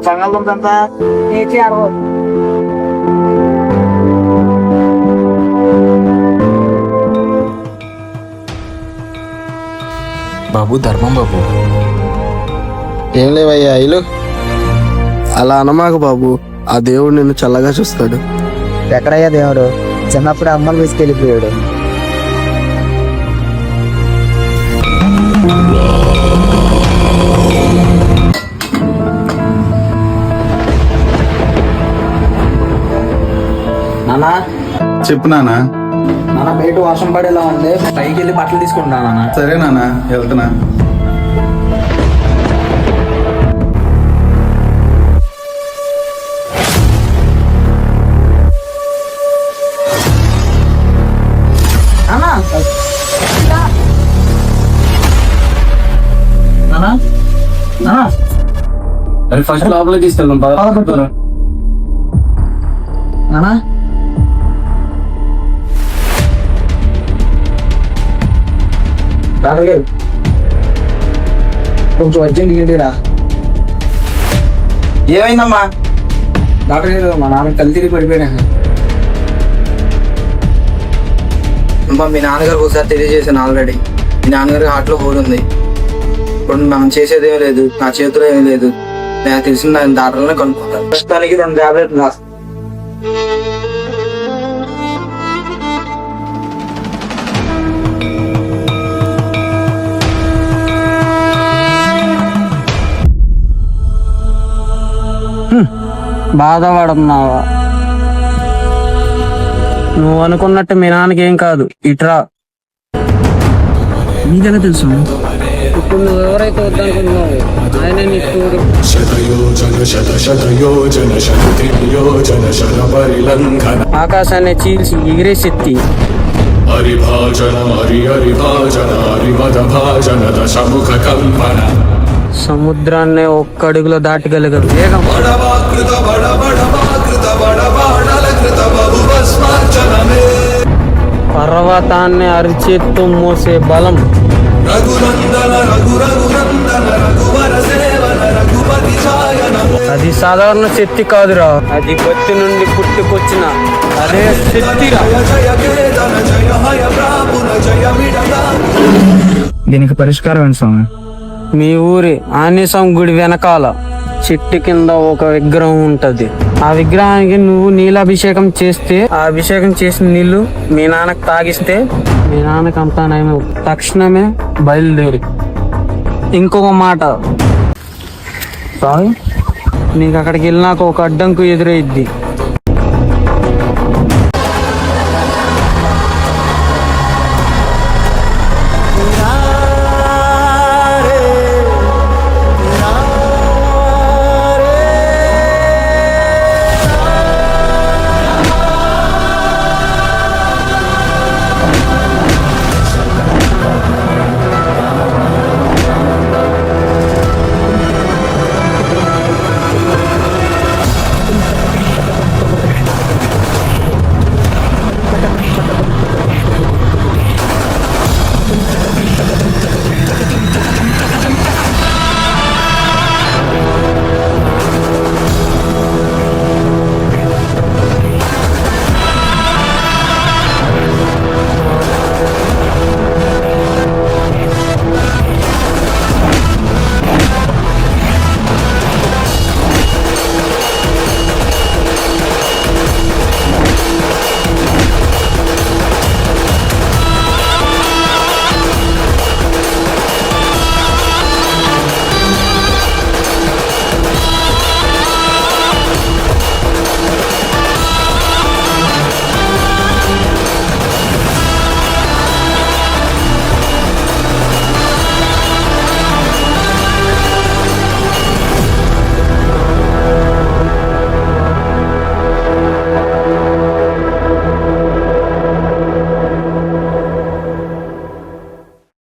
బంగాళదుంప ఎంత? కేజీ 60. బాబు ధర్మం బాబు. ఏం లేవయ్యా ఇల్లు. అలా అనమాకు బాబు, ఆ దేవుడు నిన్ను చల్లగా చూస్తాడు. ఎక్కడయ్యా దేవుడు? చిన్నప్పుడు అమ్మలు తీసుకెళ్ళిపోయాడు. నానా చెప్పు నాన్న. నాన్న బయట వర్షం పడేలా ఉంది, పైకి వెళ్ళి బట్టలు తీసుకుంటా నాన్న. సరే నాన్న, వెళ్తున్నా. ఫస్ట్ లోపలికి తీసుకెళ్దాం. నానా డాక్టర్ గారు కొంచెం అర్జెంట్ ఏంటిరా? ఏమైందమ్మా? డాక్టర్ గారు మా నాన్న కళ్ళు తిరిగి పడిపోయినా. మీ నాన్నగారు ఒకసారి తెలియజేశాను ఆల్రెడీ. మీ నాన్నగారికి హార్ట్లో హోల్ ఉంది. ఇప్పుడు మనం చేసేది ఏమీ లేదు, నా చేతిలో ఏమీ లేదు. నాకు తెలిసిన డాక్టర్లోనే కనుక్కుంటాను. ప్రస్తుతానికి 2 టాబ్లెట్లు రాస్తాను. బాధపడుతున్నావా? నువ్వు అనుకున్నట్టు మీ నాన్నకి ఏం కాదు. ఇట్రా. నీకెలా తెలుసు? ఇప్పుడు నువ్వు ఎవరైతే వద్దనుకున్నావు ఆయన నీ తోడు. ఆకాశాన్ని చీల్చి ఎగిరే శక్తి. సముద్రాన్ని ఒక్క అడుగులో దాటగలిగే వేగం. పర్వతాన్ని అరిచేత్తో మోసే బలం. అది సాధారణ శక్తి కాదురా, అది గట్టి నుండి పుట్టుకొచ్చిన అదే శక్తిరా. దీనికి పరిష్కారం ఏంటి స్వామి? మీ ఊరి ఆంజనేయస్వామి గుడి వెనకాల చెట్టు కింద ఒక విగ్రహం ఉంటది. ఆ విగ్రహానికి నువ్వు నీలాభిషేకం చేస్తే, ఆ అభిషేకం చేసిన నీళ్లు మీ నాన్నకు తాగిస్తే మీ నాన్నకు అంతా నయం. తక్షణమే బయలుదేరి. ఇంకొక మాట, నీకు అక్కడికి వెళ్ళినాక ఒక అడ్డంకు ఎదురైద్ది.